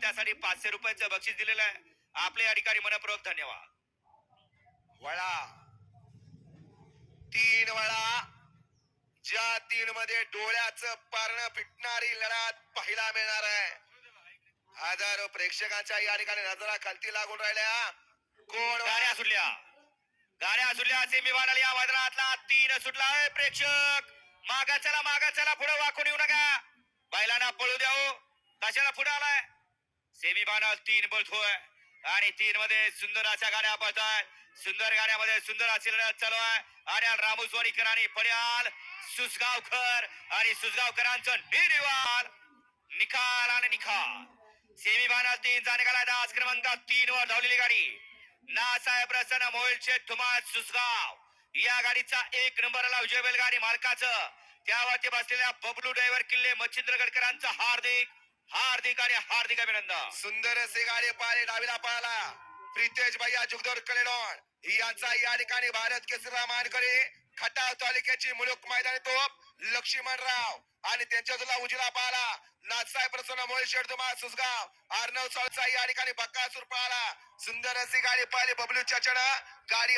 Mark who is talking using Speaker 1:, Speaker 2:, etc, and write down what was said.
Speaker 1: त्यासाठी 500 रुपयाचं बक्षीस दिलेलं आहे. आपले अधिकारी मनपूर्वक धन्यवाद.
Speaker 2: वळा 3 वळा, ज्या 3 मध्ये डोळ्याचं पारणं फिटणारी लढत पाहायला मिळणार आहे. हजारो प्रेक्षकांच्या या ठिकाणी नजरा खालती लागून राहिल्या. कोण
Speaker 1: गाड्या सुटल्या सेमी फायनल या मैदानातला 3 सुटला. प्रेक्षक मागा चला पुढे वाकून येऊ नका. बैलांना पळू द्याओ. कशाला पुढे आलाय? सेमी फायनल 3 पळतोय आणि 3 मध्ये सुंदर अशा गाड्या पळतायत. सुंदर गाड्यामध्ये सुंदर अशी लढत चालू आहे. आणि रामूस्वारीकर आणि पड्याल सुसगावकर आणि सुसगावकरांचं निर्विवाद निकाल आणि निकाल. सेमी फायनल 3 चा निकाल आहे. आज क्रमांक 3 वर धावलेली गाडी नासाहेब प्रसन्न मोहिलचे धुमाळ सुसगाव. या गाडीचा 1 नंबरला विजय बैलगाडी मालकाचं त्यावरती बसलेल्या बबलू ड्रायव्हर किल्ले मच्छिंद्रगडकरांचं हार्दिक अभिनंदन.
Speaker 2: सुंदर असे गाडी पाहिले. डावीला पळाला प्रितेश भैया जुगदोर कलेडॉन यांचा या ठिकाणी भारत केसरीला मानकरी खटाव तालुक्याची मुलुक मैदानी तोप लक्ष्मणराव आणि त्यांच्या तुला उजला पाहला नाथसाहेब प्रसन्न मोहिल शेडधुमा सुसगाव. अर्णव साळचा या ठिकाणी बक्कासूर पाहला. सुंदर अशी गाडी पाहिली बबलू चचड गाडी